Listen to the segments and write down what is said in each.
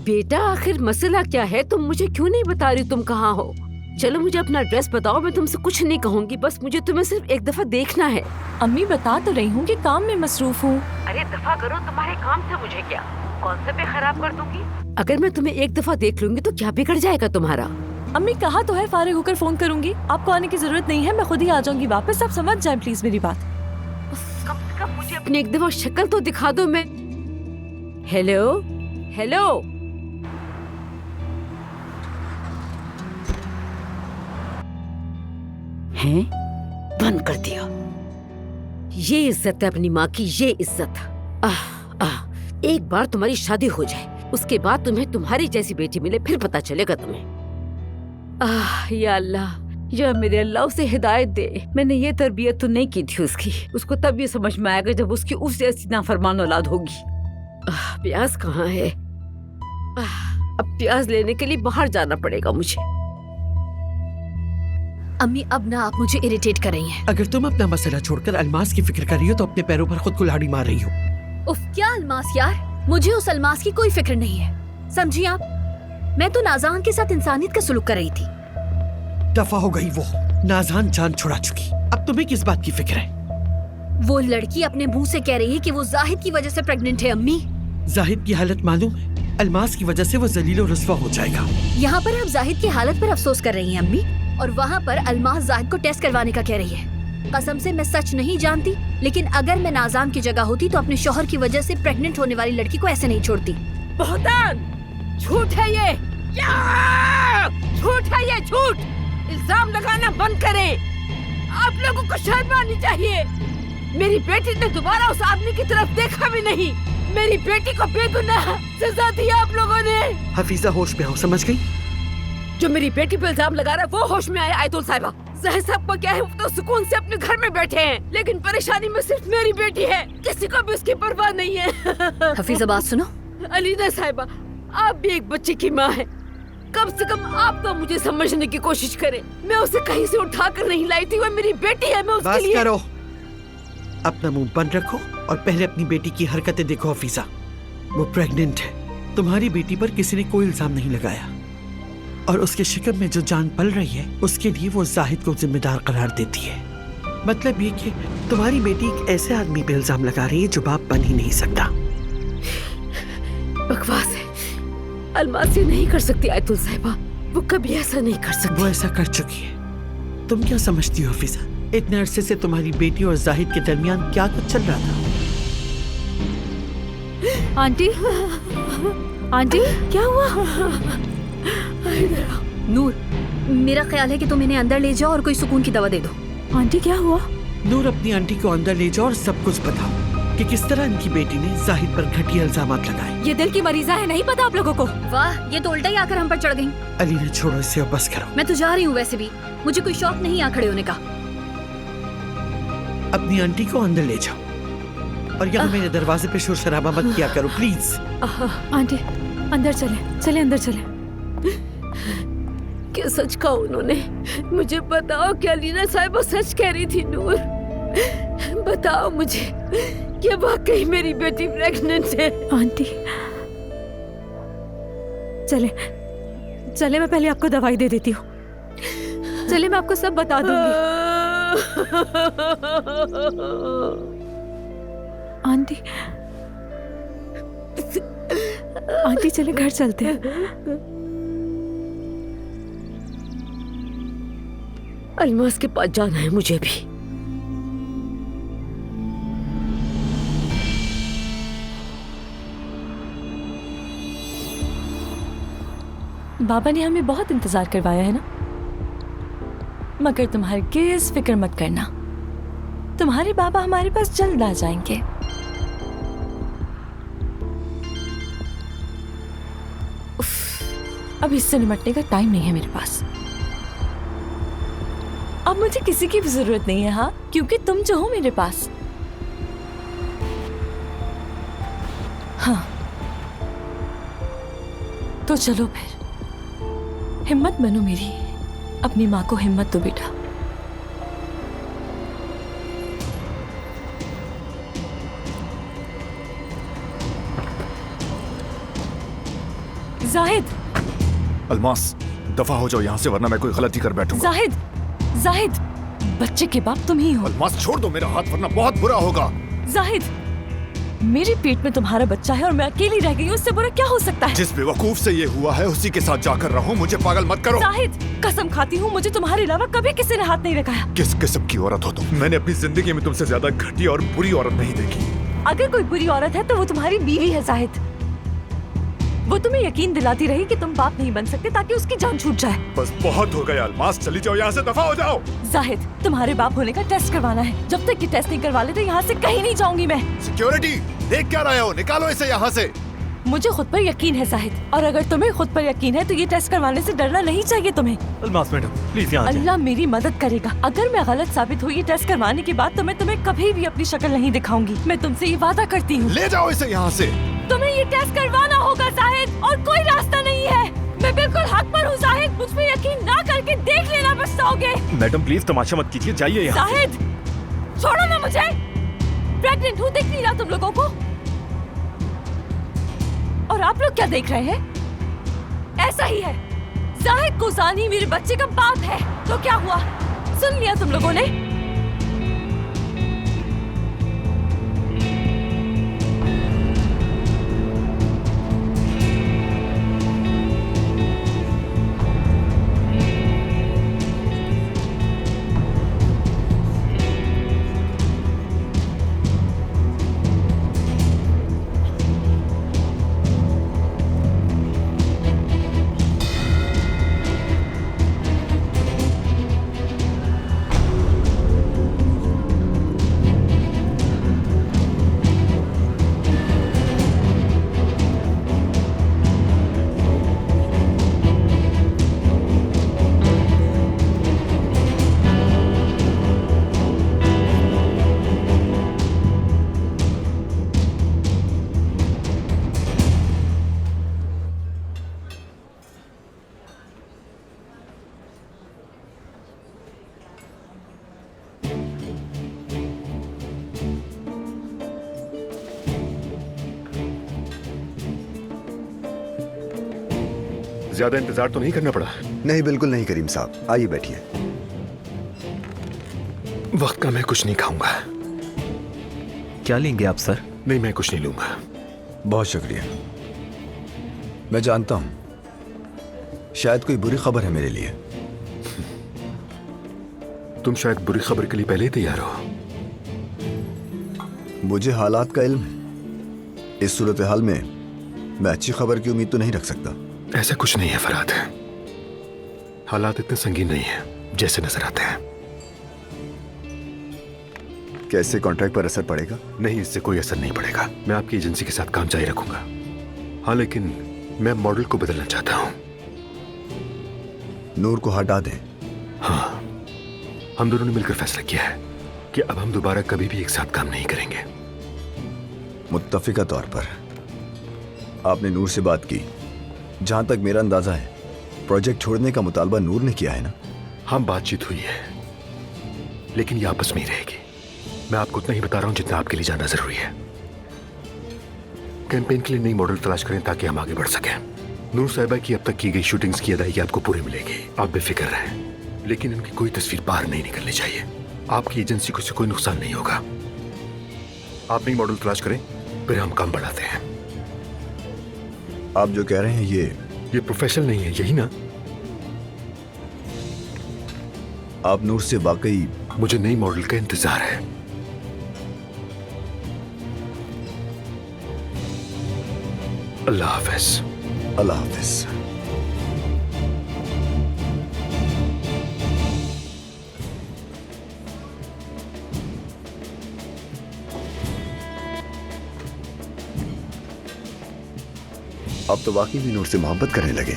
बेटा आखिर मसला क्या है? तुम मुझे क्यों नहीं बता रही तुम कहाँ हो? चलो मुझे अपना एड्रेस बताओ, मैं तुमसे कुछ नहीं कहूँगी, बस मुझे तुम्हें सिर्फ एक दफा देखना है। अम्मी बता तो रही हूँ कि काम में मसरूफ हूँ। अरे दफा करो, तुम्हारे काम से मुझे क्या? कौन से पे खराब कर दूंगी? अगर मैं तुम्हें एक दफा देख लूंगी तो क्या बिगड़ जाएगा तुम्हारा? अम्मी कहा तो है फारिग होकर फोन करूंगी, आपको आने की जरूरत नहीं है, मैं खुद ही आ जाऊंगी वापस। आप समझ जाएं प्लीज मेरी बात। कम से कम मुझे अपनी एक दफा शक्ल तो दिखा दो। मैं हेलो हेलो हैं? बंद कर दिया। ये इज्जत है अपनी माँ की, ये इज्जत। एक बार तुम्हारी शादी हो जाए, उसके बाद तुम्हें तुम्हारी जैसी बेटी मिले, फिर पता चलेगा तुम्हें। या अल्लाह, या मेरे अल्लाह उसे हिदायत दे। मैंने ये तरबियत तो नहीं की थी उसकी। उसको तब ये समझ में आएगा जब उसकी उस जैसी नाफरमान औलाद होगी। प्याज कहाँ है? अब प्याज लेने के लिए बाहर जाना पड़ेगा मुझे। अम्मी अब ना आप मुझे इरिटेट कर रही हैं। अगर तुम अपना मसला छोड़कर अलमास की फिक्र कर रही हो तो अपने पैरों पर खुद कुल्हाड़ी मार रही हो। उफ, क्या अलमास यार, मुझे उस अलमास की कोई फिक्र नहीं है, समझी आप? मैं तो नाज़ान के साथ इंसानियत का सलूक कर रही थी। दफा हो गई वो, नाज़ान जान छुड़ा चुकी, अब तुम्हें किस बात की फिक्र है? वो लड़की अपने मुंह से कह रही है कि वो जाहिद की वजह से प्रेग्नेंट है। अम्मी, जाहिद की हालत मालूम है? अलमास की वजह से वो जलील और रुस्वा हो जाएगा। यहाँ पर आप जाहिद की हालत पर अफसोस कर रही हैं अम्मी, और वहाँ पर अलमास जाहिद को टेस्ट करवाने का कह रही है। कसम से मैं सच नहीं जानती, लेकिन अगर मैं नाज़ान की जगह होती तो अपने शौहर की वजह से प्रेग्नेंट होने वाली लड़की को ऐसे नहीं छोड़ती। बहतान, झूठ है ये, झूठ है ये, झूठ। इल्जाम लगाना बंद करें। आप लोगों को शर्म आनी चाहिए। मेरी बेटी ने दोबारा उस आदमी की तरफ देखा भी नहीं। मेरी बेटी को बेगुनाह सजा दी आप लोगों ने। हफीजा होश में हो, समझ गई? जो मेरी बेटी पे इल्जाम लगा रहा है वो होश में आया। आयतुल साहिबा, जाहिद साहब को क्या है, वो तो सुकून से अपने घर में बैठे हैं, लेकिन परेशानी में सिर्फ मेरी बेटी है, किसी को भी उसकी परवाह नहीं है। हफीजा बात सुनो। अलीना साहिबा, आप भी एक बच्चे की माँ है, कम से कम आप तो मुझे समझने की कोशिश करें। मैं उसे कहीं से उठा कर नहीं लाई थी, वो मेरी बेटी है, मैं उसके लिए। करो, अपना मुंह बंद रखो और पहले अपनी बेटी की हरकतें देखो। हफीजा, वो प्रेग्नेंट है, तुम्हारी बेटी पर किसी ने कोई इल्जाम नहीं लगाया, और उसके शिकम में जो जान पल रही है उसके लिए वो जाहिद को जिम्मेदार करार देती है। मतलब ये कि तुम्हारी बेटी एक ऐसे आदमी पे इल्जाम लगा रही है जो बाप बन ही नहीं सकता। बकवास है, अलमास ये नहीं कर सकती आयतुल साहिबा, वो कभी ऐसा नहीं कर सकती। वो ऐसा कर चुकी है। तुम क्या समझती हो हफीजा, इतने अरसे से तुम्हारी बेटी और जाहिद के दरमियान क्या कुछ चल रहा था? आंटी, आंटी क्या हुआ? नूर, मेरा ख्याल है कि तुम इन्हें अंदर ले जाओ और कोई सुकून की दवा दे दो। आंटी क्या हुआ? नूर, अपनी आंटी को अंदर ले जाओ और सब कुछ बताओ कि किस तरह इनकी बेटी ने जाहिद पर घटिया इल्जामात लगाए। ये दिल की मरीजा है, नहीं पता आप लोगों को? वाह, ये तो उल्टा ही आकर हम पर चढ़ गई। अली ने छोड़ो इसे और बस करो। मैं तो जा रही हूँ, वैसे भी मुझे कोई शौक नहीं यहाँ खड़े होने का। अपनी आंटी को अंदर ले जाओ और यहाँ मेरे दरवाजे पे शोर शराबा मत किया करो प्लीज। आंटी अंदर चले, चले अंदर चले। क्या सच कहा उन्होंने? मुझे बताओ कि अलीना साहिबा सच कह रही थी? नूर, बताओ मुझे कि वाकई मेरी बेटी प्रेग्नेंट है। आंटी चले चले, मैं पहले आपको दवाई दे देती हूँ। चले, मैं आपको सब बता दूंगी। आंटी आंटी चले घर चलते हैं। अलमास के पास जाना है मुझे भी। बाबा ने हमें बहुत इंतजार करवाया है ना, मगर तुम हरगिज़ फिक्र मत करना, तुम्हारे बाबा हमारे पास जल्द आ जाएंगे। अब इससे निपटने का टाइम नहीं है मेरे पास। अब मुझे किसी की भी जरूरत नहीं है, हाँ, क्योंकि तुम जो हो मेरे पास। हाँ तो चलो फिर, हिम्मत बनो मेरी, अपनी माँ को हिम्मत दो बेटा। जाहिद, अलमास, दफा हो जाओ यहाँ से वरना मैं कोई गलती कर बैठूंगा। जाहिद, जाहिद, बच्चे के बाप तुम ही हो। अलमास छोड़ दो मेरा हाथ वरना बहुत बुरा होगा। जाहिद, मेरे पेट में तुम्हारा बच्चा है और मैं अकेली रह गई हूँ, उससे बुरा क्या हो सकता है? जिस बेवकूफ से ये हुआ है उसी के साथ जाकर रहूं, मुझे पागल मत करो। जाहिद, कसम खाती हूँ मुझे तुम्हारे अलावा कभी किसी ने हाथ नहीं लगाया। किस किस्म की औरत हो तुम? मैंने अपनी जिंदगी में तुमसे ज्यादा घटिया और बुरी औरत नहीं देखी। अगर कोई बुरी औरत है तो वो तुम्हारी बीवी है जाहिद। वो तुम्हें यकीन दिलाती रही कि तुम बाप नहीं बन सकते ताकि उसकी जान छूट जाए। बस बहुत हो गया अलमास, चली जाओ यहाँ से, दफा हो जाओ। जाहिद, तुम्हारे बाप होने का टेस्ट करवाना है। जब तक ये टेस्ट नहीं करवा लेते यहाँ से कहीं नहीं जाऊंगी मैं। सिक्योरिटी, देख क्या रहे हो? निकालो इसे यहाँ से। मुझे खुद पर यकीन है जाहिद, और अगर तुम्हें खुद पर यकीन है तो ये टेस्ट करवाने से डरना नहीं चाहिए तुम्हें। अलमास मैडम प्लीज यहाँ अल्लाह मेरी मदद करेगा। अगर मैं गलत साबित हुई ये टेस्ट करवाने के बाद तो मैं तुम्हें कभी भी अपनी शक्ल नहीं दिखाऊंगी। मैं तुमसे ये वादा करती हूँ। ले जाओ इसे यहाँ से। तुम्हें ये टेस्ट करवाना होगा जाहिद, और कोई रास्ता नहीं है। मैं बिल्कुल हक पर हूँ जाहिद, मुझ पे यकीन ना करके देख लेना, पछताओगे। मैडम प्लीज तमाशा मत कीजिए, जाइए यहाँ। जाहिद, छोड़ो ना मुझे। प्रेग्नेंट हूँ, दिख नहीं रहा तुम लोगों को? और आप लोग क्या देख रहे हैं? ऐसा ही है, जाहिद कोसानी मेरे बच्चे का बाप है। तो क्या हुआ? सुन लिया तुम लोगों ने? ज्यादा इंतजार तो नहीं करना पड़ा? नहीं, बिल्कुल नहीं करीम साहब, आइए बैठिए। वक्त का मैं कुछ नहीं खाऊंगा। क्या लेंगे आप सर? नहीं, मैं कुछ नहीं लूंगा। बहुत शुक्रिया। मैं जानता हूं शायद कोई बुरी खबर है मेरे लिए। तुम शायद बुरी खबर के लिए पहले ही तैयार हो। मुझे हालात का इल्म है। इस सूरत हाल में मैं अच्छी खबर की उम्मीद तो नहीं रख सकता। ऐसा कुछ नहीं है फरहाद, हालात इतने संगीन नहीं है जैसे नजर आते हैं। कैसे कॉन्ट्रैक्ट पर असर पड़ेगा? नहीं, इससे कोई असर नहीं पड़ेगा। मैं आपकी एजेंसी के साथ काम जारी रखूंगा। हाँ, लेकिन मैं मॉडल को बदलना चाहता हूँ। नूर को हटा दें। हाँ, हम दोनों ने मिलकर फैसला किया है कि अब हम दोबारा कभी भी एक साथ काम नहीं करेंगे। मुत्तफिका तौर पर आपने नूर से बात की। जहां तक मेरा अंदाजा है प्रोजेक्ट छोड़ने का मुतालबा नूर ने किया है ना? हाँ, बातचीत हुई है, लेकिन ये आपस में ही रहेगी। मैं आपको उतना ही बता रहा हूं जितना आपके लिए जानना जरूरी है। कैंपेन के लिए नई मॉडल तलाश करें ताकि हम आगे बढ़ सकें। नूर साहिबा की अब तक की गई शूटिंग्स की अदायगी आपको पूरी मिलेगी, आप बेफिक्र रहें। लेकिन इनकी कोई तस्वीर बाहर नहीं निकलनी चाहिए। आपकी एजेंसी को इससे कोई नुकसान नहीं होगा। आप नई मॉडल तलाश करें, फिर हम काम बढ़ाते हैं। आप जो कह रहे हैं ये प्रोफेशनल नहीं है, यही ना? आप नूर से वाकई? मुझे नई मॉडल का इंतजार है। अल्लाह हाफिज। अल्लाह हाफिज। अब तो वाकई भी नूर से मोहब्बत करने लगे।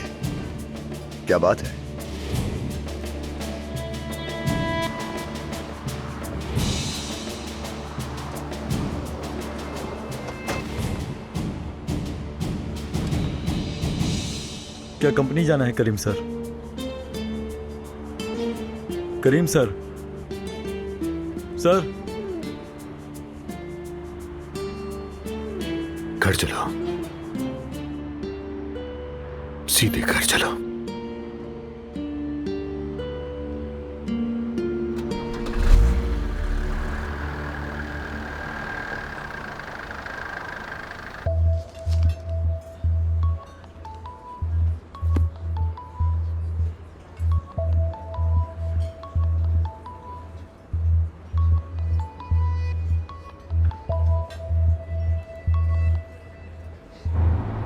क्या बात है? क्या कंपनी जाना है करीम सर? करीम सर, सर घर चलो। सीधे घर चलो।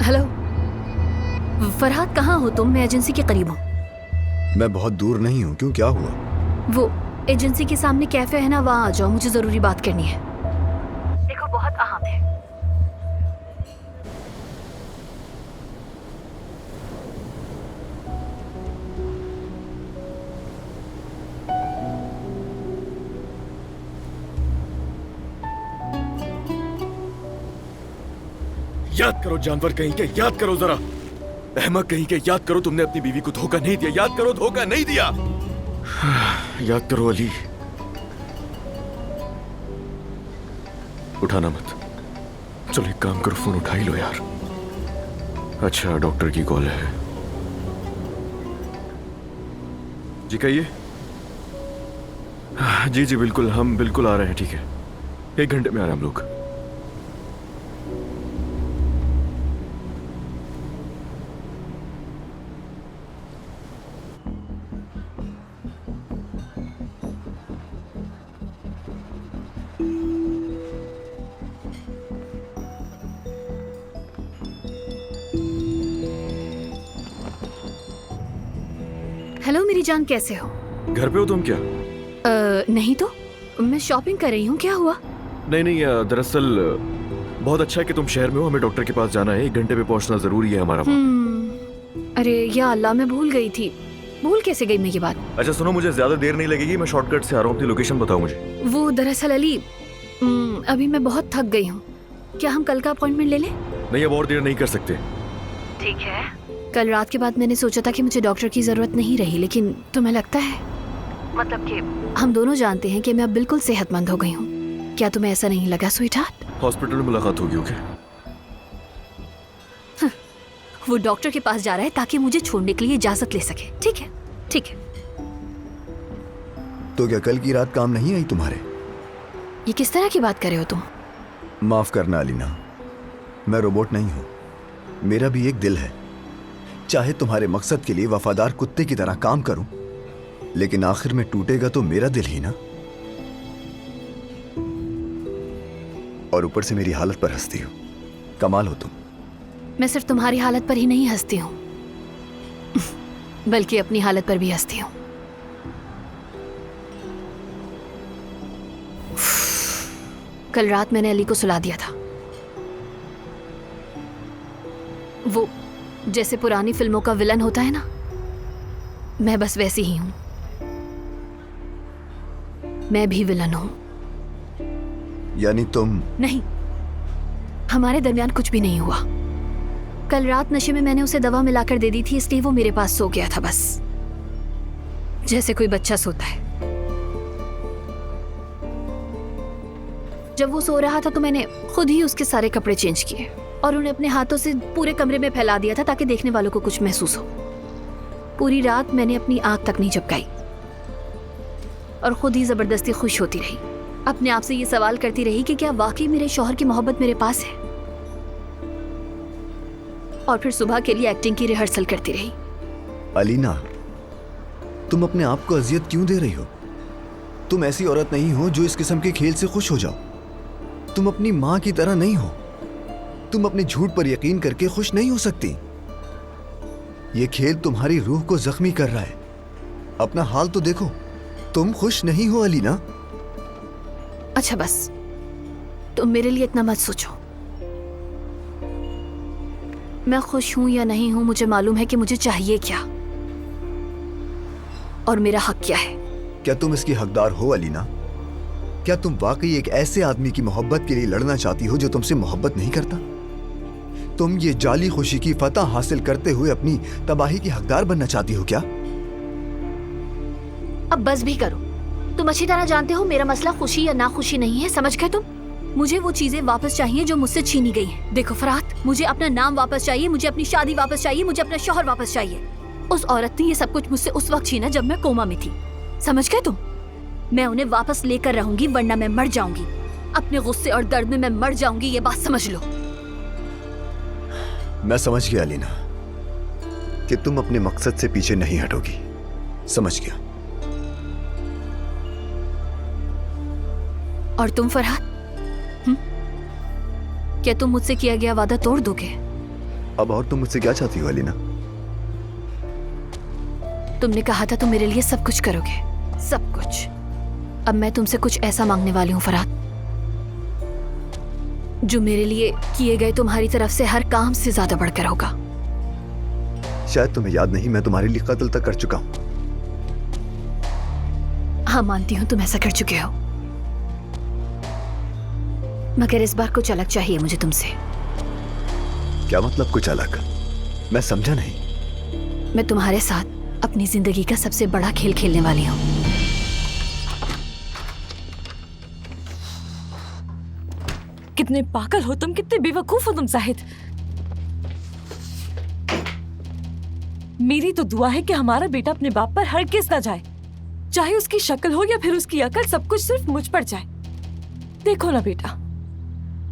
हेलो फरहाद, कहाँ हो तुम? मैं एजेंसी के करीब हूँ। मैं बहुत दूर नहीं हूँ, क्यों, क्या हुआ? वो एजेंसी के सामने कैफे है ना, वहाँ आ जाओ, मुझे जरूरी बात करनी है। देखो बहुत अहम है। याद करो जानवर कहीं के, याद करो जरा। अहमक कहीं के, याद करो तुमने अपनी बीवी को धोखा नहीं दिया। याद करो, धोखा नहीं दिया। याद करो अली। उठाना मत। चलो एक काम करो, फोन उठा ही लो यार। अच्छा, डॉक्टर की कॉल है। जी कहिए। जी जी बिल्कुल, हम बिल्कुल आ रहे हैं। ठीक है, 1 घंटे में आ रहे हैं हम लोग। हेलो मेरी जान, कैसे हो? घर पे हो तुम क्या? नहीं तो, मैं शॉपिंग कर रही हूँ। क्या हुआ? नहीं नहीं, दरअसल बहुत अच्छा है कि तुम शहर में हो। हमें डॉक्टर के पास जाना है, 1 घंटे में पहुंचना जरूरी है हमारा वहाँ। अरे या अल्लाह, मैं भूल गई थी। भूल कैसे गई मैं ये बात? अच्छा सुनो, मुझे ज्यादा देर नहीं लगेगी, मैं शॉर्टकट से आ रहा हूँ। अपनी लोकेशन बताओ मुझे। वो दरअसल अली, अभी मैं बहुत थक गई हूँ। क्या हम कल का अपॉइंटमेंट ले लें? नहीं, अब और देर नहीं कर सकते। ठीक है। कल रात के बाद मैंने सोचा था कि मुझे डॉक्टर की जरूरत नहीं रही, लेकिन तुम्हें लगता है, मतलब कि हम दोनों जानते हैं कि मैं अब बिल्कुल सेहतमंद हो गई हूँ। क्या तुम्हें ऐसा नहीं लगा स्वीटहार्ट? हॉस्पिटल में मुलाकात होगी, ओके? वो डॉक्टर के पास जा रहा है ताकि मुझे छोड़ने के लिए इजाजत ले सके। ठीक है, ठीक है। तो क्या कल की रात काम नहीं आई तुम्हारे? ये किस तरह की बात कर रहे हो तुम? माफ करना अलीना, मैं रोबोट नहीं हूं। मेरा भी एक दिल है। चाहे तुम्हारे मकसद के लिए वफादार कुत्ते की तरह काम करूं, लेकिन आखिर में टूटेगा तो मेरा दिल ही ना। और ऊपर से मेरी हालत पर हंसती हो। कमाल हो तुम। मैं सिर्फ तुम्हारी हालत पर ही नहीं हंसती हूँ, बल्कि अपनी हालत पर भी हंसती हूँ। कल रात मैंने अली को सुला दिया था। वो जैसे पुरानी फिल्मों का विलन होता है ना, मैं बस वैसी ही हूं। मैं भी विलन हूं। यानी तुम? नहीं, हमारे दरमियान कुछ भी नहीं हुआ। कल रात नशे में मैंने उसे दवा मिलाकर दे दी थी, इसलिए वो मेरे पास सो गया था, बस जैसे कोई बच्चा सोता है। जब वो सो रहा था तो मैंने खुद ही उसके सारे कपड़े चेंज किए और उन्हें अपने हाथों से पूरे कमरे में फैला दिया था ताकि देखने वालों को कुछ महसूस हो। पूरी रात मैंने अपनी आंख तक नहीं झपकाई और खुद ही जबरदस्ती खुश होती रही। अपने आप से ये सवाल करती रही कि क्या वाकई मेरे शौहर की मोहब्बत मेरे पास है। और फिर सुबह के लिए एक्टिंग की रिहर्सल करती रही। अलीना, तुम अपने आप को अजियत क्यों दे रही हो? तुम ऐसी औरत नहीं हो जो इस किस्म के खेल से खुश हो जाओ। तुम अपनी माँ की तरह नहीं हो। तुम अपने झूठ पर यकीन करके खुश नहीं हो सकती। ये खेल तुम्हारी रूह को जख्मी कर रहा है। अपना हाल तो देखो, तुम खुश नहीं हो अलीना। अच्छा बस, तुम मेरे लिए इतना मत सोचो। मैं खुश हूं या नहीं हूं, मुझे मालूम है कि मुझे चाहिए क्या और मेरा हक क्या है। क्या तुम इसकी हकदार हो अलीना? क्या तुम वाकई एक ऐसे आदमी की मोहब्बत के लिए लड़ना चाहती हो जो तुमसे मोहब्बत नहीं करता? तुम ये जाली खुशी की फतह हासिल करते हुए अपनी तबाही की हकदार बनना चाहती हो क्या? अब बस भी करो। तुम अच्छी तरह जानते हो मेरा मसला खुशी या नाखुशी नहीं है, समझ गए तुम? मुझे वो चीजें वापस चाहिए जो मुझसे छीनी गई हैं। देखो फरहाद, मुझे अपना नाम वापस चाहिए, मुझे अपनी शादी वापस चाहिए, मुझे अपना शौहर वापस चाहिए। उस औरत ने ये सब कुछ मुझसे उस वक्त छीना जब मैं कोमा में थी। समझ गए तुम? मैं उन्हें वापस लेकर रहूंगी, वरना मैं मर जाऊंगी। अपने गुस्से और दर्द में मैं मर जाऊंगी, ये बात समझ लो। मैं समझ गया अलीना कि तुम अपने मकसद से पीछे नहीं हटोगी। समझ गया। और तुम फरहाद, क्या तुम मुझसे किया गया वादा तोड़ दोगे? अब और तुम मुझसे क्या चाहती हो अलीना? तुमने कहा था तुम मेरे लिए सब कुछ करोगे, सब कुछ। अब मैं तुमसे कुछ ऐसा मांगने वाली हूँ फरहाद, जो मेरे लिए किए गए तुम्हारी तरफ से हर काम से ज्यादा बढ़कर होगा। शायद तुम्हें याद नहीं, मैं तुम्हारे लिए कत्ल तक कर चुका हूं। हाँ मानती हूँ तुम ऐसा कर चुके हो, मगर इस बार कुछ अलग चाहिए मुझे तुमसे। क्या मतलब कुछ अलग? मैं समझा नहीं। मैं तुम्हारे साथ अपनी जिंदगी का सबसे बड़ा खेल खेलने वाली हूँ। कितने पागल हो तुम, कितने बेवकूफ हो तुम जाहिद। मेरी तो दुआ है कि हमारा बेटा अपने बाप पर हरगिज़ ना जाए, चाहे उसकी शक्ल हो या फिर उसकी अकल, सब कुछ सिर्फ मुझ पर जाए। देखो ना बेटा,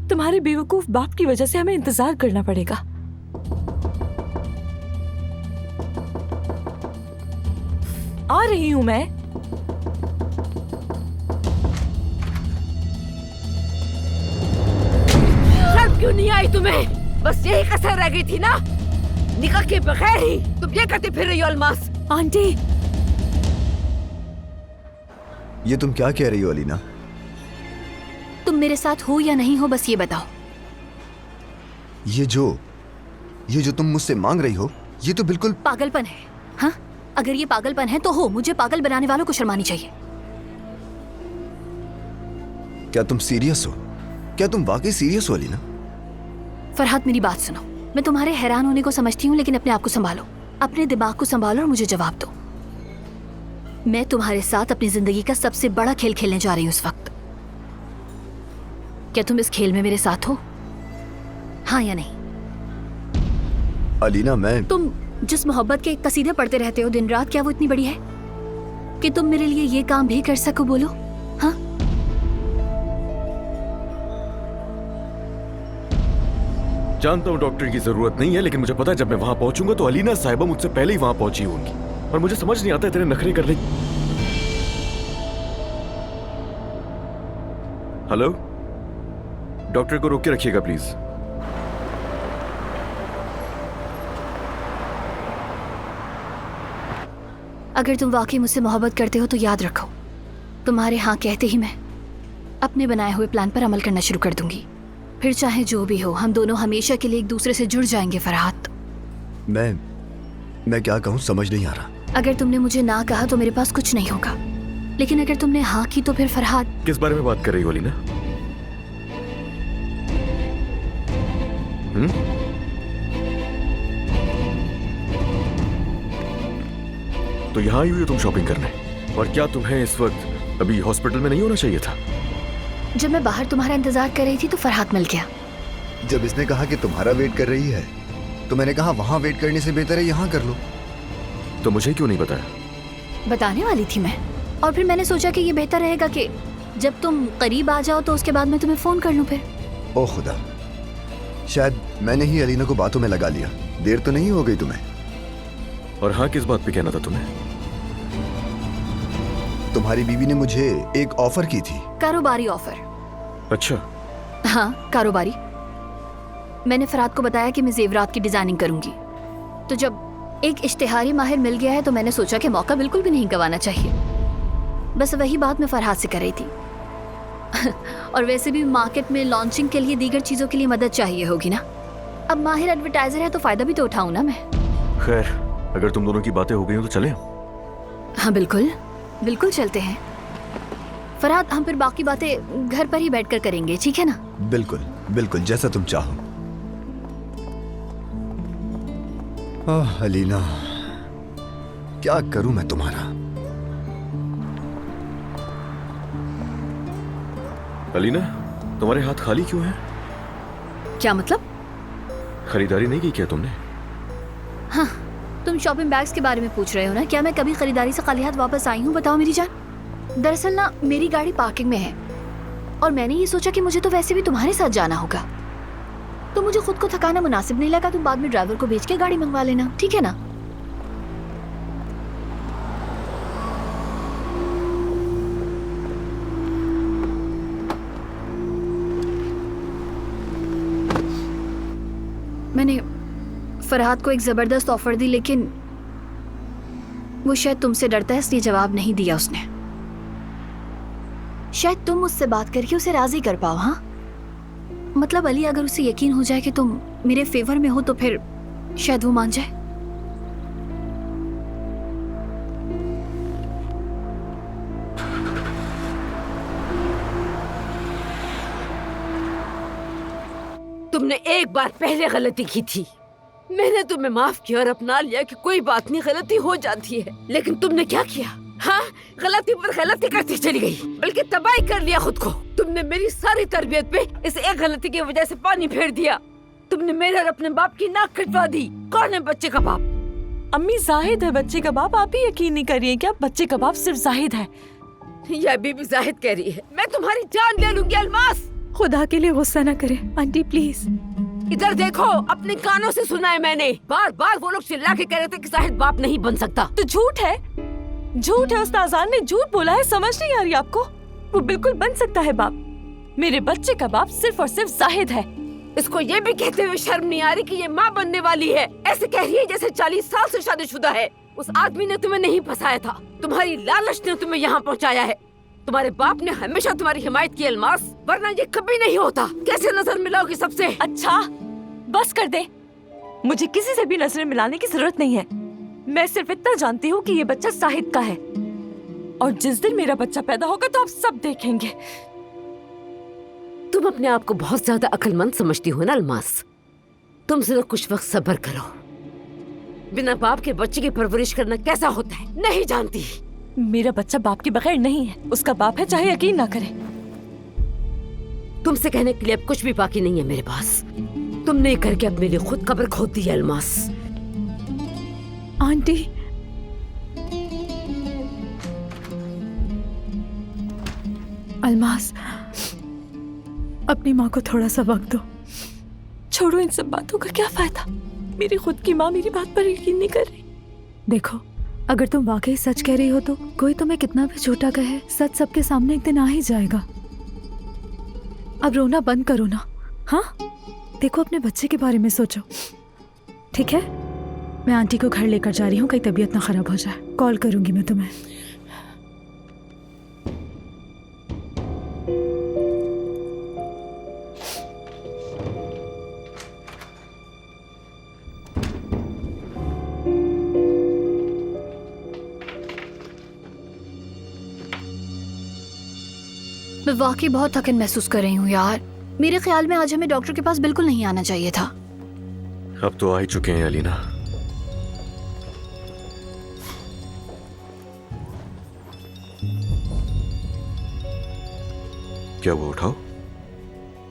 तुम्हारे बेवकूफ बाप की वजह से हमें इंतजार करना पड़ेगा। आ रही हूं मैं। शर्म क्यों नहीं आई तुम्हें? बस यही कसर रह गई थी ना, निकाह के बगैर ही तुम ये करती फिर रही हो अल्मास। आंटी, ये तुम क्या कह रही हो अलीना? तुम मेरे साथ हो या नहीं हो, बस ये बताओ। ये जो तुम मुझसे मांग रही हो, ये तो बिल्कुल पागलपन है। हाँ, अगर ये पागलपन है तो हो, मुझे पागल बनाने वालों को शर्मानी चाहिए। क्या तुम सीरियस हो? क्या तुम वाकई सीरियस हो अलीना? फरहाद मेरी बात सुनो, मैं तुम्हारे हैरान होने को समझती हूँ, लेकिन अपने आप को संभालो, अपने दिमाग को संभालो और मुझे जवाब दो। मैं तुम्हारे साथ अपनी जिंदगी का सबसे बड़ा खेल खेलने जा रही हूँ इस वक्त। क्या तुम इस खेल में मेरे साथ हो, हाँ या नहीं? अलीना, तुम जिस मोहब्बत के कसीदे पढ़ते रहते हो दिन रात, क्या वो इतनी बड़ी है कि तुम मेरे लिए ये काम भी कर सको? बोलो हाँ। जानता हूँ डॉक्टर की जरूरत नहीं है, लेकिन मुझे पता है जब मैं वहां पहुंचूंगा तो अलीना साहिबा मुझसे पहले ही वहां पहुंची होंगी, और मुझे समझ नहीं आता इतने नखरे करने। हेलो, डॉक्टर को रोक के रखिएगा प्लीज। अगर तुम वाकई मुझसे मोहब्बत करते हो तो याद रखो, तुम्हारे हाँ कहते ही मैं अपने बनाए हुए प्लान पर अमल करना शुरू कर दूंगी। फिर चाहे जो भी हो, हम दोनों हमेशा के लिए एक दूसरे से जुड़ जाएंगे फरहाद। मैं क्या कहूँ समझ नहीं आ रहा। अगर तुमने मुझे ना कहा तो मेरे पास कुछ नहीं होगा, लेकिन अगर तुमने हाँ की तो फिर फरहाद। किस बारे में बात कर रही हो अलीना? तो यहाँ आई हुई हो तुम शॉपिंग करने, और क्या तुम्हें इस वक्त अभी हॉस्पिटल में नहीं होना चाहिए था? जब मैं बाहर तुम्हारा इंतजार कर रही थी तो फरहाद मिल गया। जब इसने कहा कि तुम्हारा वेट कर रही है तो मैंने कहा वहां वेट करने से बेहतर है यहाँ कर लो। तो मुझे क्यों नहीं बताया? बताने वाली थी मैं, और फिर मैंने सोचा कि ये बेहतर रहेगा कि जब तुम करीब आ जाओ तो उसके बाद मैं तुम्हें फोन कर लूं। फिर ओ खुदा, शायद मैंने ही अलीना को बातों में लगा लिया। देर तो नहीं हो गई तुम्हें? और हाँ, किस बात पे कहना था तुम्हें? तुम्हारी बीवी ने मुझे एक ऑफर की थी। कारोबारी ऑफर। अच्छा। हाँ, कारोबारी। मैंने फरहाद को बताया कि मैं जेवरात की डिजाइनिंग करूंगी, तो जब एक इश्तिहारी माहिर मिल गया है तो मैंने सोचा कि मौका बिल्कुल भी नहीं गंवाना चाहिए। बस वही बात मैं फरहाद से कर रही थी। और वैसे भी मार्केट में लॉन्चिंग के लिए दीगर चीजों के लिए मदद चाहिए होगी ना। अब माहिर एडवर्टाइजर है तो फायदा भी तो उठाऊं ना मैं। खैर, अगर तुम दोनों की बातें हो गई हो तो चलें। हाँ बिल्कुल, बिल्कुल चलते हैं फरहाद। हम फिर बाकी बातें घर पर ही बैठकर करेंगे, ठीक है ना? बिल्कुल बिल्कुल, जैसा तुम चाहो। अलीना, क्या करूं मैं तुम्हारा? अलीना, तुम्हारे हाथ खाली क्यों हैं? क्या मतलब? खरीदारी नहीं की क्या तुमने? हाँ, तुम शॉपिंग बैग्स के बारे में पूछ रहे हो ना? क्या मैं कभी खरीदारी से खाली हाथ वापस आई हूँ? बताओ मेरी जान। दरअसल ना मेरी गाड़ी पार्किंग में है और मैंने ये सोचा कि मुझे तो वैसे भी तुम्हारे साथ जाना होगा, तो मुझे खुद को थकाना मुनासिब नहीं लगा। तुम बाद में ड्राइवर को भेज के गाड़ी मंगवा लेना, ठीक है ना? मैंने फरहाद को एक जबरदस्त ऑफर दी, लेकिन वो शायद तुमसे डरता है इसलिए जवाब नहीं दिया उसने। शायद तुम मुझसे बात करके उसे राजी कर पाओ। हाँ, मतलब अली, अगर उसे यकीन हो जाए कि तुम मेरे फेवर में हो तो फिर शायद वो मान जाए। तुमने एक बार पहले गलती की थी, मैंने तुम्हें माफ किया और अपना लिया कि कोई बात नहीं, गलती हो जाती है। लेकिन तुमने क्या किया? हाँ, गलती पर गलती करती चली गई, बल्कि तबाही कर लिया खुद को। तुमने मेरी सारी तरबियत पे इस एक गलती की वजह से पानी फेर दिया। तुमने मेरे और अपने बाप की नाक कटवा दी। कौन है बच्चे का बाप? अम्मी, जाहिद है बच्चे का बाप। आप ही यकीन नहीं कर रही हैं क्या? बच्चे का बाप सिर्फ जाहिद है। यह अभी भी जाहिद कह रही है। मैं तुम्हारी जान ले लूंगी अलमास। खुदा के लिए गुस्सा न करें आंटी, प्लीज। इधर देखो, अपने कानों से सुना है मैंने। बार बार वो लोग चिल्ला के कह रहे थे कि जाहिद बाप नहीं बन सकता। तो झूठ है, झूठ है। उस्ताद आज़ान ने झूठ बोला है। समझ नहीं आ रही आपको? वो बिल्कुल बन सकता है बाप। मेरे बच्चे का बाप सिर्फ और सिर्फ जाहिद है। इसको ये भी कहते हुए शर्म नहीं आ रही कि ये माँ बनने वाली है? ऐसे कह रही है जैसे 40 साल से शादीशुदा है। उस आदमी ने तुम्हें नहीं फंसाया था, तुम्हारी लालच ने तुम्हें यहाँ पहुँचाया है। तुम्हारे बाप ने हमेशा तुम्हारी हिमायत की अलमास, वरना ये कभी नहीं होता। कैसे नजर मिलाओगी सबसे? अच्छा, बस कर दे। मुझे किसी से भी नजरें मिलाने की जरूरत नहीं है। मैं सिर्फ इतना जानती हूँ कि ये बच्चा साहिद का है, और जिस दिन मेरा बच्चा पैदा होगा तो आप सब देखेंगे। तुम अपने आप को बहुत ज्यादा अक्लमंद समझती हो ना अलमास? तुम जरा कुछ वक्त सब्र करो। बिना बाप के बच्चे की परवरिश करना कैसा होता है नहीं जानती। मेरा बच्चा बाप के बगैर नहीं है। उसका बाप है, चाहे यकीन ना करे। तुमसे कहने के लिए अब कुछ भी बाकी नहीं है मेरे पास। तुमने करके अब मेरे खुद कब्र खोद दी है अलमास। आंटी, अलमास, अपनी माँ को थोड़ा सा वक्त दो। छोड़ो इन सब बातों का, क्या फायदा? मेरी खुद की माँ मेरी बात पर यकीन नहीं कर रही। देखो, अगर तुम वाकई सच कह रही हो तो कोई तुम्हें कितना भी झूठा कहे, सच सबके सामने एक दिन आ ही जाएगा। अब रोना बंद करो ना। हाँ, देखो, अपने बच्चे के बारे में सोचो, ठीक है? मैं आंटी को घर लेकर जा रही हूँ, कहीं तबीयत ना खराब हो जाए। कॉल करूंगी मैं तुम्हें। मैं वाकई बहुत थकन महसूस कर रही हूँ यार। मेरे ख्याल में आज हमें डॉक्टर के पास बिल्कुल नहीं आना चाहिए था। अब तो आ ही चुके हैं अलीना। क्या वो उठाओ?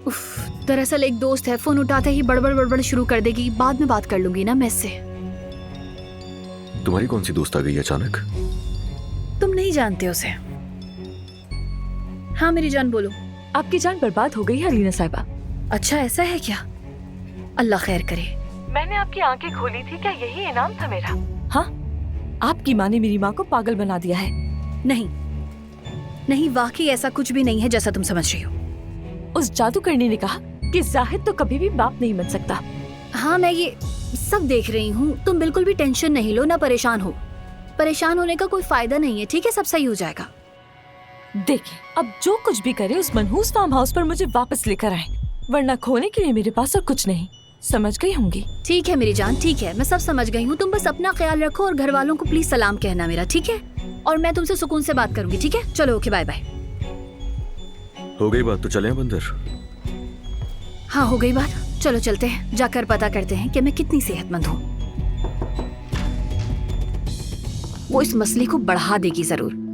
उफ, दरअसल एक दोस्त है, फोन उठाते ही बड़बड़ बड़बड़ शुरू कर देगी। बाद में बात कर लूंगी ना मैं इससे। तुम्हारी कौन सी दोस्त आ गई अचानक? तुम नहीं जानते उसे। हाँ मेरी जान, बोलो। आपकी जान बर्बाद हो गई है अलीना साहिबा। अच्छा, ऐसा है क्या? अल्लाह खैर करे। मैंने आपकी आंखें खोली थी, क्या यही इनाम था मेरा? हाँ, आपकी माँ ने मेरी माँ को पागल बना दिया है। नहीं नहीं, वाकई ऐसा कुछ भी नहीं है जैसा तुम समझ रही हो। उस जादूगरनी ने कहा कि जाहिद तो कभी भी बाप नहीं बन सकता। हाँ, मैं ये सब देख रही हूँ। तुम बिल्कुल भी टेंशन नहीं लो, ना परेशान हो। परेशान होने का कोई फायदा नहीं है, ठीक है? सब सही हो जाएगा। देखिए, अब जो कुछ भी करे उस मनहूस फार्म हाउस पर मुझे वापस लेकर आए, वरना खोने के लिए मेरे पास और कुछ नहीं। समझ गई होंगी? ठीक है मेरी जान, ठीक है, मैं सब समझ गई हूँ। तुम बस अपना ख्याल रखो और घर वालों को प्लीज सलाम कहना मेरा, ठीक है? और मैं तुमसे सुकून से बात करूंगी, ठीक है? चलो, ओके, बाय बाय। हो गई बात तो चलें अब अंदर। हाँ, हो गई बात। चलो चलते हैं, जाकर पता करते हैं कि मैं कितनी सेहतमंद हूँ। वो इस मसले को बढ़ा देगी जरूर।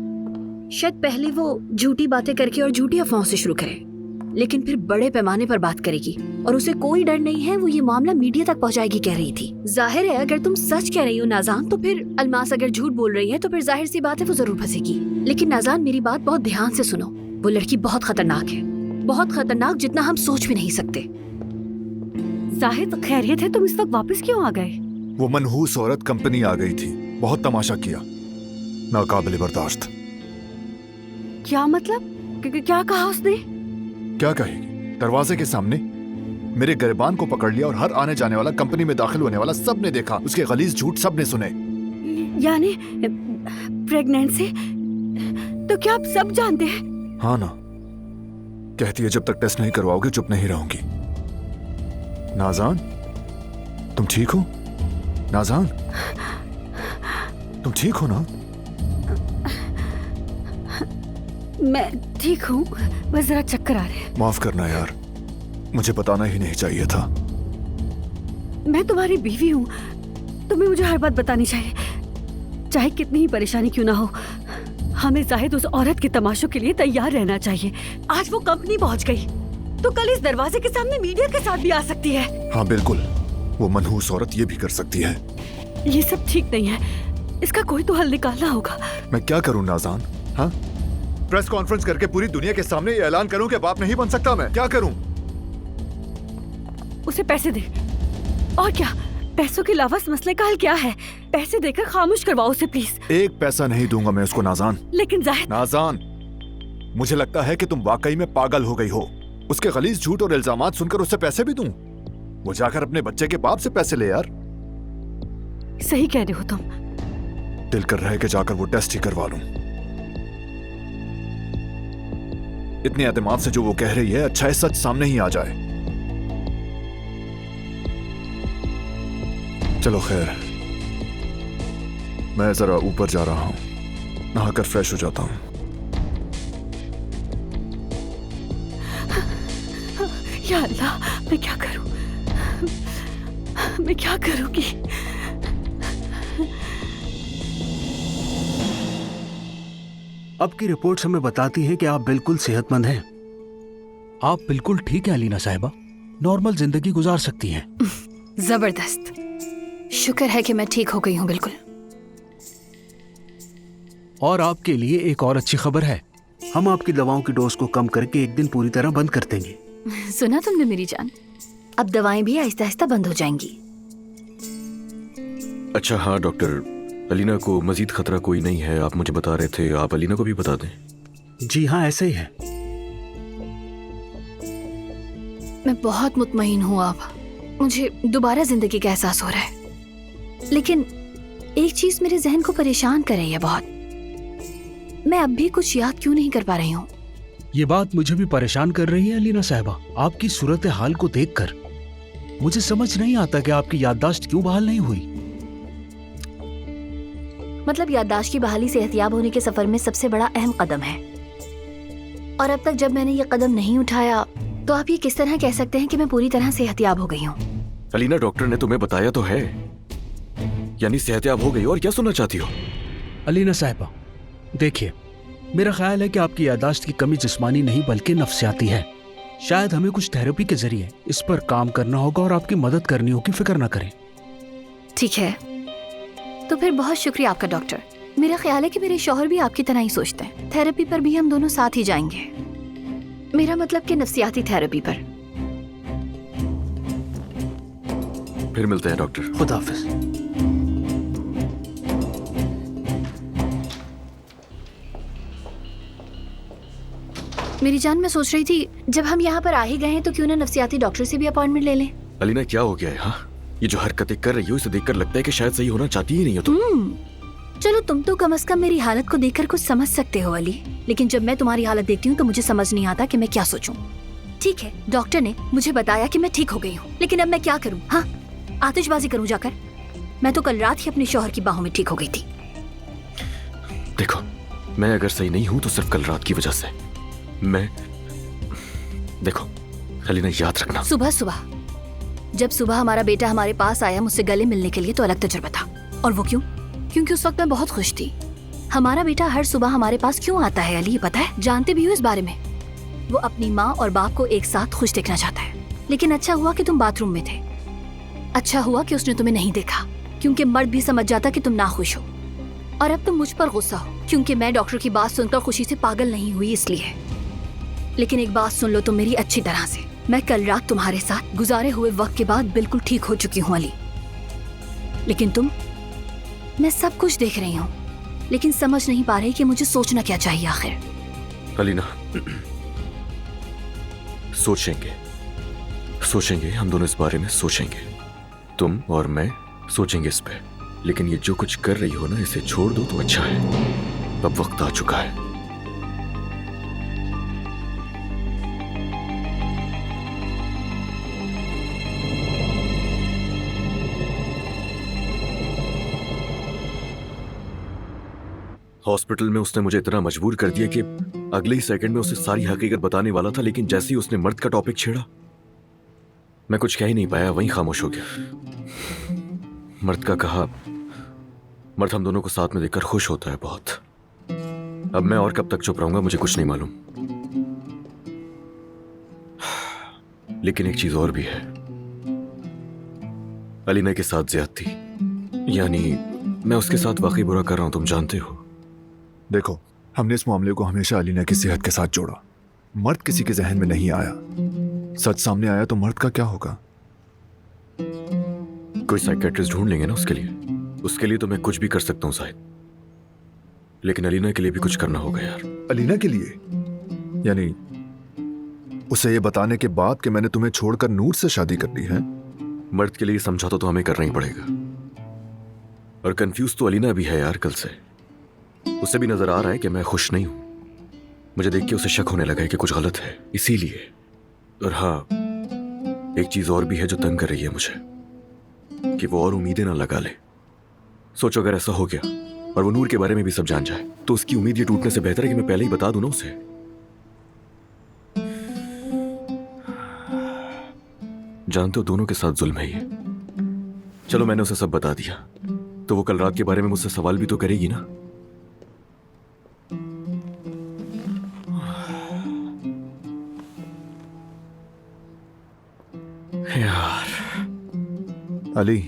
शायद पहले वो झूठी बातें करके और झूठी अफवाहों से शुरू करे, लेकिन फिर बड़े पैमाने पर बात करेगी और उसे कोई डर नहीं है, वो ये मामला मीडिया तक पहुंचाएगी कह रही थी। जाहिर है अगर तुम सच कह रही हो नाज़ान, तो फिर अलमास अगर झूठ बोल रही है तो फिर जाहिर सी बात है वो जरूर फंसेगी। लेकिन नाज़ान मेरी बात बहुत ध्यान से सुनो, वो लड़की बहुत खतरनाक है, बहुत खतरनाक, जितना हम सोच भी नहीं सकते। जाहिद खैरियत है, तुम इस वक्त वापस क्यों आ गए? वो मनहूस औरत कंपनी आ गई थी, बहुत तमाशा किया, नाकाबिले बर्दाश्त। क्या मतलब? क्या कहा उसने? क्या कहेगी? दरवाजे के सामने मेरे गिरबान को पकड़ लिया और हर आने जाने वाला, कंपनी में दाखिल होने वाला सब ने देखा, उसके गलीज झूठ सब ने सुने। यानी प्रेग्नेंसी? तो क्या आप सब जानते हैं? हाँ ना, कहती है जब तक टेस्ट नहीं करवाओगे चुप नहीं रहूंगी। नाज़ान, तुम ठीक हो? नाज़ान, तुम ठीक हो ना? मैं ठीक हूँ, बस जरा चक्कर आ रहे हैं। माफ करना यार, मुझे बताना ही नहीं चाहिए था। मैं तुम्हारी बीवी हूँ, तुम्हें मुझे हर बात बतानी चाहिए, चाहे कितनी ही परेशानी क्यों ना हो। हमें जाहिद उस औरत के तमाशों के लिए तैयार रहना चाहिए। आज वो कंपनी पहुँच गई तो कल इस दरवाजे के सामने मीडिया के साथ भी आ सकती है। हाँ बिल्कुल, वो मनहूस औरत ये भी कर सकती है। ये सब ठीक नहीं है, इसका कोई तो हल निकालना होगा। मैं क्या करूं नाज़ान? हाँ, प्रेस कॉन्फ्रेंस करके पूरी दुनिया के सामने ये ऐलान करूं कि बाप नहीं बन सकता मैं? क्या करूं? उसे पैसे दे। और क्या, पैसों के अलावा इस मसले का हल क्या है? पैसे देकर खामोश करवाओ उसे प्लीज। एक पैसा नहीं दूंगा मैं उसको नाज़ान। लेकिन जाहिद। नाज़ान, मुझे लगता है कि तुम वाकई में पागल हो गई हो। उसके गलीज झूठ और इल्जामात सुनकर उससे पैसे भी दूं? वो जाकर अपने बच्चे के बाप से पैसे ले यार। सही कह रहे हो तुम। दिल कर रहा है कि जाकर वो टेस्ट ही करवा लूं। इतने एतमाद से जो वो कह रही है, अच्छा है सच सामने ही आ जाए। चलो खैर, मैं जरा ऊपर जा रहा हूं, नहाकर फ्रेश हो जाता हूं। या अल्लाह, मैं क्या करूं? मैं क्या करूंगी? अब की रिपोर्ट्स हमें बताती हैं कि आप बिल्कुल सेहतमंद हैं। आप बिल्कुल ठीक हैं अलीना साहिबा, नॉर्मल जिंदगी गुजार सकती हैं। जबरदस्त, शुक्र है कि मैं ठीक हो गई हूँ बिल्कुल। और आपके लिए एक और अच्छी खबर है, हम आपकी दवाओं की डोज को कम करके एक दिन पूरी तरह बंद कर देंगे। सुना तुमने मेरी जान, अब दवाएं भी आहिस्ता आहिस्ता बंद हो जाएंगी। अच्छा हाँ डॉक्टर, अलीना को मजीद खतरा कोई नहीं है, आप मुझे बता रहे थे, आप अलीना को भी बता दें। जी हाँ, ऐसे ही है। मैं बहुत मुतमईन हूँ अब, मुझे दोबारा जिंदगी का एहसास हो रहा है। लेकिन एक चीज मेरे जहन को परेशान कर रही है बहुत। मैं अब भी कुछ याद क्यों नहीं कर पा रही हूँ? ये बात मुझे भी परेशान कर रही है अलीना साहिबा। आपकी सूरत हाल को देखकर मुझे समझ नहीं आता कि आपकी याददाश्त क्यों बहाल नहीं हुई। मतलब याददाश्त की बहाली सेहतियाब होने के सफर में सबसे बड़ा अहम कदम है, और अब तक जब मैंने ये कदम नहीं उठाया तो आप ये किस तरह कह सकते हैं कि मैं पूरी तरह सेहतियाब हो गई हूँ? अलीना, डॉक्टर ने तुम्हें बताया तो है, यानी सेहतियाब हो गई, और क्या सुनना चाहती हो? अलीना साहिबा देखिए, मेरा ख्याल है कि आपकी याददाश्त की कमी जिस्मानी नहीं बल्कि नफ्सियाती है। शायद हमें कुछ थेरेपी के जरिए इस पर काम करना होगा और आपकी मदद करनी होगी, फिक्र ना करें। ठीक है, तो फिर बहुत शुक्रिया आपका डॉक्टर। मेरा ख्याल है कि मेरे शौहर भी आपकी तरह ही सोचते हैं। थेरेपी पर भी हम दोनों साथ ही जाएंगे, मेरा मतलब कि नफ्सियाती थेरेपी पर। फिर मिलते हैं डॉक्टर। खुदा हाफिज। मेरी जान, मैं सोच रही थी जब हम यहाँ पर आ ही गए हैं तो क्यों ना नफ्सियाती डॉक्टर से भी अपॉइंटमेंट ले लें। अलीना, क्या हो गया है? हाँ, ये जो हरकतें कर रही हो इसे देखकर लगता है कि शायद सही होना चाहती ही नहीं हो तुम। चलो, तुम तो कम से कम मेरी हालत को देखकर कुछ समझ सकते हो अली, लेकिन जब मैं तुम्हारी हालत देखती हूँ तो मुझे समझ नहीं आता कि मैं क्या सोचूं। ठीक है, डॉक्टर ने मुझे बताया कि मैं ठीक हो गई हूँ, लेकिन अब मैं क्या करूँ? हाँ, आतिशबाजी करूँ जाकर? मैं तो कल रात ही अपने शौहर की बाहों में ठीक हो गई थी। देखो, मैं अगर सही नहीं हूँ तो सिर्फ कल रात की वजह से। मैं देखो अलीना, याद रखना, जब सुबह हमारा बेटा हमारे पास आया मुझसे गले मिलने के लिए तो अलग तजुर्बा था। और वो क्यों? क्योंकि उस वक्त मैं बहुत खुश थी। हमारा बेटा हर सुबह हमारे पास क्यों आता है अली, ये पता है? जानते भी हो इस बारे में? वो अपनी माँ और बाप को एक साथ खुश देखना चाहता है। लेकिन अच्छा हुआ कि तुम बाथरूम में थे। अच्छा हुआ कि उसने तुम्हें नहीं देखा, क्योंकि मर्द भी समझ जाता कि तुम नाखुश हो। और अब तुम मुझ पर गुस्सा हो क्योंकि मैं डॉक्टर की बात सुनकर खुशी से पागल नहीं हुई इसलिए। लेकिन एक बात सुन लो तुम मेरी अच्छी तरह से, मैं कल रात तुम्हारे साथ गुजारे हुए वक्त के बाद बिल्कुल ठीक हो चुकी हूँ अली। लेकिन तुम, मैं सब कुछ देख रही हूँ लेकिन समझ नहीं पा रही कि मुझे सोचना क्या चाहिए आखिर। अलीना, सोचेंगे हम दोनों इस बारे में सोचेंगे। तुम और मैं सोचेंगे इस पे। लेकिन ये जो कुछ कर रही हो ना, इसे छोड़ दो तो अच्छा है। अब वक्त आ चुका है। हॉस्पिटल में उसने मुझे इतना मजबूर कर दिया कि अगले ही सेकंड में उसे सारी हकीकत बताने वाला था, लेकिन जैसे ही उसने मर्द का टॉपिक छेड़ा, मैं कुछ कह ही नहीं पाया, वहीं खामोश हो गया। मर्द का कहा, मर्द हम दोनों को साथ में देखकर खुश होता है बहुत। अब मैं और कब तक चुप रहूंगा, मुझे कुछ नहीं मालूम। लेकिन एक चीज और भी है, अलीना के साथ ज्यादती, यानी मैं उसके साथ वाकई बुरा कर रहा हूं, तुम जानते हो। देखो, हमने इस मामले को हमेशा अलीना की सेहत के साथ जोड़ा। मर्द किसी के जहन में नहीं आया। सच सामने आया तो मर्द का क्या होगा? कोई साइकियाट्रिस्ट ढूंढ लेंगे ना उसके लिए। उसके लिए तो मैं कुछ भी कर सकता हूँ शायद, लेकिन अलीना के लिए भी कुछ करना होगा यार। अलीना के लिए? यानी उसे ये बताने के बाद कि मैंने तुम्हें छोड़कर नूर से शादी कर ली है? मर्द के लिए समझौता तो हमें करना ही पड़ेगा। और कंफ्यूज तो अलीना भी है यार कल से। उसे भी नजर आ रहा है कि मैं खुश नहीं हूं। मुझे देख के उसे शक होने लगा है कि कुछ गलत है, इसीलिए। और हाँ, एक चीज और भी है जो तंग कर रही है मुझे, कि वो और उम्मीदें ना लगा ले। सोचो अगर ऐसा हो गया और वो नूर के बारे में भी सब जान जाए, तो उसकी उम्मीद ये टूटने से बेहतर है कि मैं पहले ही बता दूं ना उसे। जानते हो दोनों के साथ जुल्म है ये। चलो मैंने उसे सब बता दिया, तो वो कल रात के बारे में मुझसे सवाल भी तो करेगी ना। यार अली,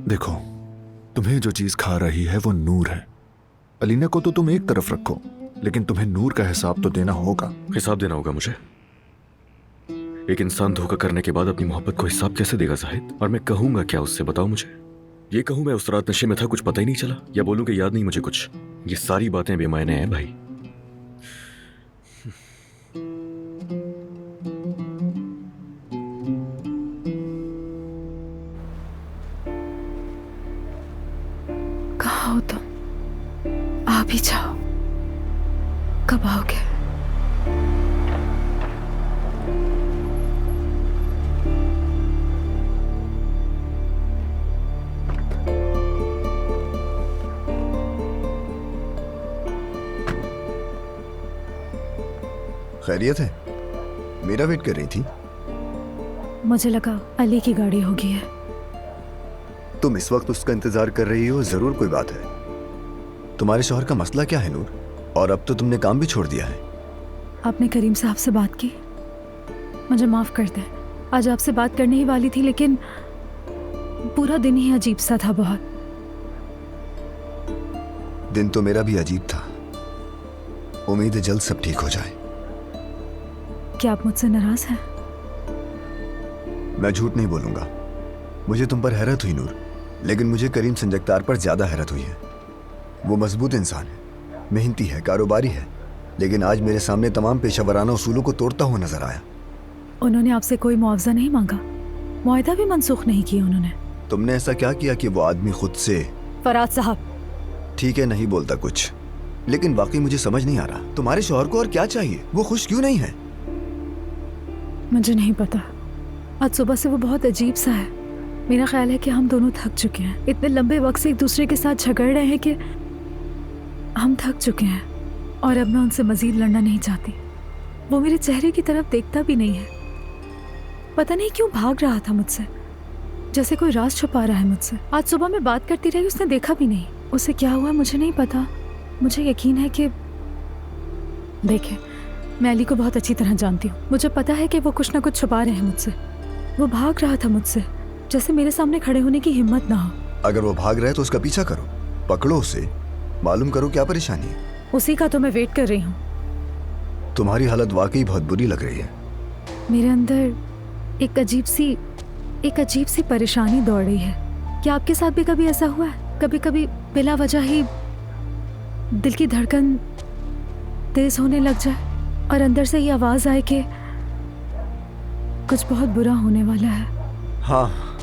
देखो, तुम्हें जो चीज खा रही है वो नूर है। अलीना को तो तुम एक तरफ रखो, लेकिन तुम्हें नूर का हिसाब तो देना होगा। हिसाब देना होगा मुझे? एक इंसान धोखा करने के बाद अपनी मोहब्बत को हिसाब कैसे देगा जाहिद? और मैं कहूंगा क्या उससे, बताओ मुझे। ये कहूं मैं उस रात नशे में था, कुछ पता ही नहीं चला, या बोलूं कि याद नहीं मुझे कुछ? ये सारी बातें बेमायने हैं भाई। कहाँ हो तुम? आ भी जाओ। कब आओगे? खैरियत है? मेरा वेट कर रही थी? मुझे लगा अली की गाड़ी होगी है। तुम इस वक्त उसका इंतजार कर रही हो, जरूर कोई बात है। तुम्हारे शौहर का मसला क्या है नूर? और अब तो तुमने काम भी छोड़ दिया है। आपने करीम साहब से बात की? मुझे माफ कर दें, आज आपसे बात करने ही वाली थी, लेकिन पूरा दिन ही अजीब सा था बहुत। दिन तो मेरा भी अजीब था। उम्मीद है जल्द सब ठीक हो जाए। क्या आप मुझसे नाराज हैं? मैं झूठ नहीं बोलूंगा, मुझे तुम पर हैरत हुई नूर, लेकिन मुझे करीम संजक्तार पर ज्यादा हैरत हुई है। वो मजबूत इंसान है, मेहनती है, कारोबारी है, लेकिन आज मेरे सामने तमाम पेशावराना उसूलों को तोड़ता हुआ नजर आया। उन्होंने आपसे कोई मुआवजा नहीं मांगा? मुआहदा भी मनसूख नहीं किया उन्होंने? तुमने ऐसा क्या किया कि वो आदमी खुद से? फराज साहब, ठीक है, नहीं बोलता कुछ, लेकिन वाकई मुझे समझ नहीं आ रहा तुम्हारे शौहर को और क्या चाहिए? वो खुश क्यों नहीं है? मुझे नहीं पता, आज सुबह से वो बहुत अजीब सा है। मेरा ख्याल है कि हम दोनों थक चुके हैं। इतने लंबे वक्त से एक दूसरे के साथ झगड़ रहे हैं कि हम थक चुके हैं, और अब मैं उनसे मजीद लड़ना नहीं चाहती। वो मेरे चेहरे की तरफ देखता भी नहीं है। पता नहीं क्यों भाग रहा था मुझसे, जैसे कोई राज छुपा रहा है मुझसे। आज सुबह मैं बात करती रही, उसने देखा भी नहीं। उसे क्या हुआ मुझे नहीं पता। मुझे यकीन है कि देखे, मैं अली को बहुत अच्छी तरह जानती हूँ। मुझे पता है कि वो कुछ ना कुछ छुपा रहे हैं मुझसे। वो भाग रहा था मुझसे, जैसे मेरे सामने खड़े होने की हिम्मत ना हो। अगर वो भाग रहा है तो उसका पीछा करो, पकड़ो उसे, मालूम करो क्या परेशानी है। उसी का तो मैं वेट कर रही हूँ। तुम्हारी हालत वाकई बहुत बुरी लग रही है। मेरे अंदर एक अजीब सी परेशानी दौड़ रही है। क्या आपके साथ भी कभी ऐसा हुआ है? कभी कभी बिला वजह ही दिल की धड़कन तेज होने लग जाए और अंदर से ये आवाज आए कि कुछ बहुत बुरा होने वाला है। हाँ,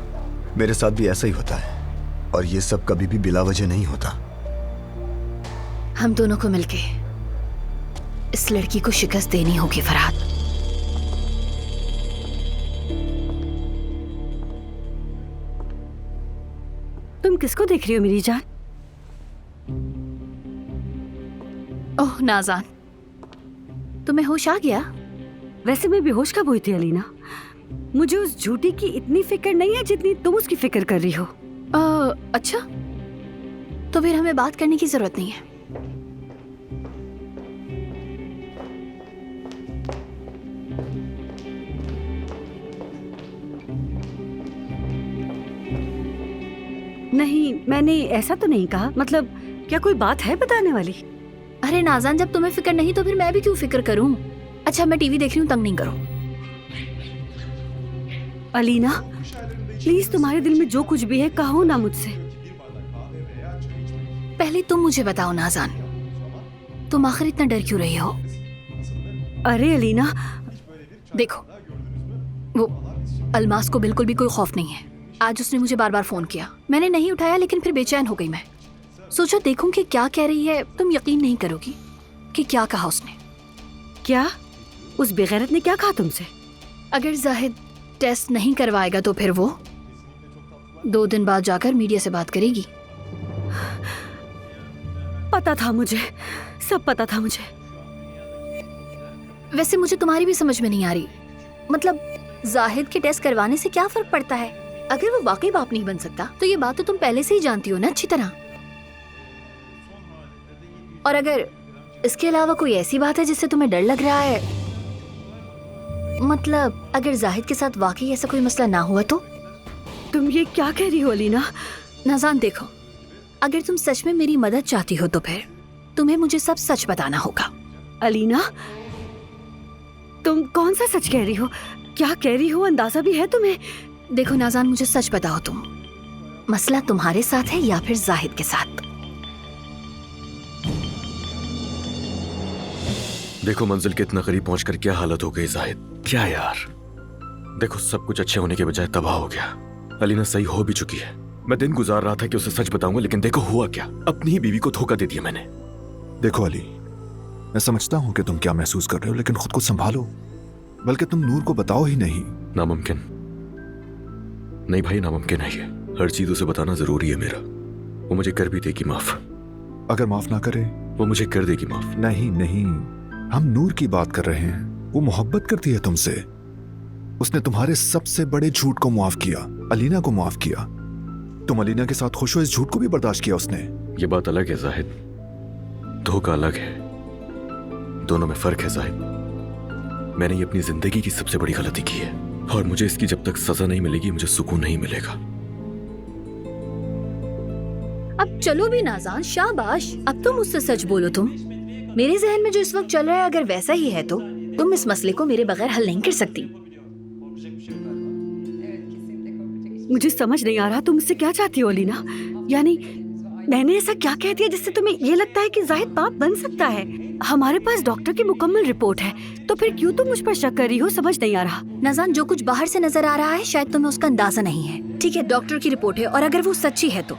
मेरे साथ भी ऐसा ही होता है, और ये सब कभी भी बिला वजह नहीं होता। हम दोनों को मिलके इस लड़की को शिकस्त देनी होगी फरहाद। तुम किसको देख रही हो मेरी जान? ओह नाज़ान, तुम्हें होश आ गया? वैसे मैं बेहोश कब हुई थी अलीना? मुझे उस झूठी की इतनी फिक्र नहीं है जितनी तुम उसकी फिक्र कर रही हो। अच्छा, तो फिर हमें बात करने की जरूरत नहीं है। नहीं, मैंने ऐसा तो नहीं कहा। मतलब क्या कोई बात है बताने वाली? अरे नाज़ान, जब तुम्हें फिक्र नहीं तो फिर मैं भी क्यों फिक्र करूं? अच्छा, मैं टीवी देख रही हूँ, तंग नहीं करो। अलीना, प्लीज तुम्हारे दिल में जो कुछ भी है कहो ना मुझसे। पहले तुम मुझे बताओ नाज़ान, तुम आखिर इतना डर क्यों रही हो? अरे अलीना, देखो, वो अलमास को बिल्कुल भी कोई खौफ नहीं है। आज उसने मुझे बार बार फोन किया, मैंने नहीं उठाया, लेकिन फिर बेचैन हो गई मैं। सोचा देखूं कि क्या कह रही है। तुम यकीन नहीं करोगी कि क्या कहा उसने। क्या? उस बेगैरत ने क्या कहा तुमसे? अगर जाहिद टेस्ट नहीं करवाएगा तो फिर वो 2 दिन बाद जाकर मीडिया से बात करेगी। पता था मुझे, सब पता था मुझे। वैसे मुझे तुम्हारी भी समझ में नहीं आ रही। मतलब जाहिद के टेस्ट करवाने से क्या फर्क पड़ता है? अगर वो वाकई बाप नहीं बन सकता तो ये बात तो तुम पहले से ही जानती हो ना अच्छी तरह। और अगर इसके अलावा कोई ऐसी बात है जिससे तुम्हें डर लग रहा है, मतलब अगर जाहिद के साथ वाकई ऐसा कोई मसला ना हुआ तो? तुम ये क्या कह रही हो अलीना? नाज़ान देखो, अगर तुम सच में मेरी मदद चाहती हो तो फिर तुम्हें मुझे सब सच बताना होगा। अलीना, तुम कौन सा सच कह रही हो? क्या कह रही हो? अंदाजा भी है तुम्हें? देखो नाज़ान, मुझे सच बताओ, तुम मसला तुम्हारे साथ है या फिर जाहिद के साथ? देखो मंजिल के इतना करीब पहुंचकर क्या हालत हो गई जाहिद। क्या यार, देखो सब कुछ अच्छे होने के बजाय तबाह हो गया। अलीना सही हो भी चुकी है। मैं दिन गुजार रहा था कि उसे सच बताऊंगा, लेकिन देखो हुआ क्या। अपनी ही बीवी को धोखा दे दिया मैंने। देखो अली, मैं समझता हूं कि तुम क्या महसूस कर रहे हो, लेकिन खुद को संभालो। बल्कि तुम नूर को बताओ ही नहीं। नामुमकिन नहीं भाई, नामुमकिन है ये। हर चीज उसे बताना जरूरी है मेरा। वो मुझे कर भी देगी माफ। अगर माफ ना करे? वो मुझे कर देगी माफ। नहीं नहीं, हम नूर की बात कर रहे हैं। वो मोहब्बत करती है तुमसे। उसने तुम्हारे सबसे बड़े झूठ को माफ किया, अलीना को माफ किया। तुम अलीना के साथ खुश हो, इस झूठ को भी बर्दाश्त किया उसने। ये बात अलग है जाहिद, धोखा अलग है। दोनों में फर्क है जाहिद। मैंने ये अपनी जिंदगी की सबसे बड़ी गलती की है, और मुझे इसकी जब तक सजा नहीं मिलेगी मुझे सुकून नहीं मिलेगा। अब चलो भी नाज़ान, शाबाश। अब तुम मुझसे सच बोलो। तुम मेरे जहन में जो इस वक्त चल रहा है अगर वैसा ही है तो तुम इस मसले को मेरे बगैर हल नहीं कर सकती। मुझे समझ नहीं आ रहा तुम मुझसे क्या चाहती हो अलीना। यानी मैंने ऐसा क्या कह दिया जिससे तुम्हें ये लगता है कि जाहिद बाप बन सकता है? हमारे पास डॉक्टर की मुकम्मल रिपोर्ट है, तो फिर क्यों तुम मुझ पर शक कर रही हो? समझ नहीं आ रहा। नाज़ान, जो कुछ बाहर से नजर आ रहा है शायद तुम्हें उसका अंदाजा नहीं है। ठीक है, डॉक्टर की रिपोर्ट है, और अगर वो सच्ची है तो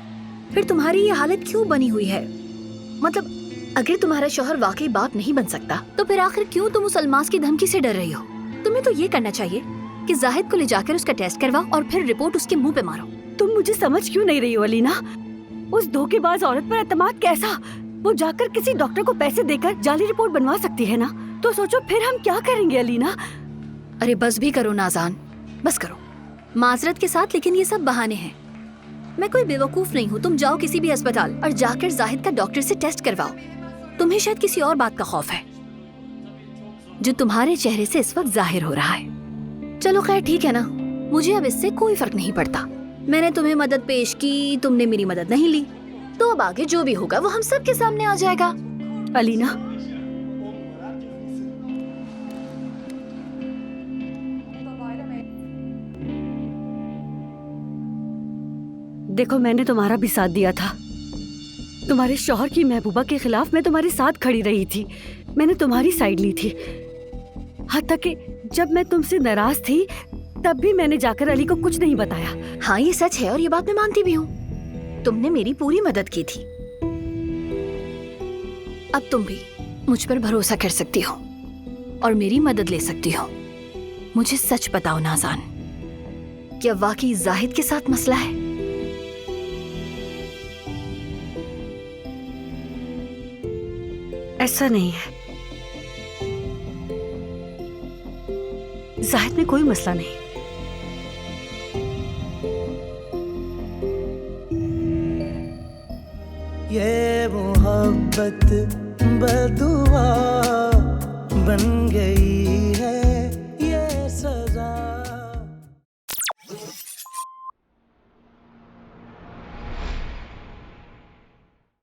फिर तुम्हारी ये हालत क्यों बनी हुई है? मतलब अगर तुम्हारा शौहर वाकई बाप नहीं बन सकता तो फिर आखिर क्यों तुम उस अलमास की धमकी से डर रही हो? तुम्हें तो ये करना चाहिए कि जाहिद को ले जाकर उसका टेस्ट करवाओ और फिर रिपोर्ट उसके मुंह पे मारो। तुम मुझे समझ क्यों नहीं रही हो अलीना? उस धोखेबाज औरत पर एतमाद कैसा? वो जाकर किसी डॉक्टर को पैसे देकर जाली रिपोर्ट बनवा सकती है ना? तो सोचो फिर हम क्या करेंगे अलीना? अरे बस भी करो नाज़ान, बस करो। माजरत के साथ, लेकिन ये सब बहाने हैं। मैं कोई बेवकूफ नहीं हूँ। तुम जाओ किसी भी अस्पताल और जाकर जाहिद का डॉक्टर से टेस्ट करवाओ। तुम्हें शायद किसी और बात का खौफ है जो तुम्हारे चेहरे से इस वक्त जाहिर हो रहा है। चलो खैर ठीक है ना, मुझे अब इससे कोई फर्क नहीं पड़ता। मैंने तुम्हें मदद पेश की, तुमने मेरी मदद नहीं ली, तो अब आगे जो भी होगा वो हम सब के सामने आ जाएगा। अलीना, देखो मैंने तुम्हारा भी साथ दिया था। तुम्हारे शौहर की महबूबा के खिलाफ मैं तुम्हारे साथ खड़ी रही थी। मैंने तुम्हारी साइड ली थी। हत्ता कि जब मैं तुमसे नाराज थी तब भी मैंने जाकर अली को कुछ नहीं बताया। हाँ ये सच है और ये बात मैं मानती भी हूँ। तुमने मेरी पूरी मदद की थी। अब तुम भी मुझ पर भरोसा कर सकती हो और मेरी मदद ले सकती हो। मुझे सच बताओ नाज़ान, क्या वाकई जाहिद के साथ मसला है? ऐसा नहीं है, जाहिद में कोई मसला नहीं। ये मोहब्बत बदुआ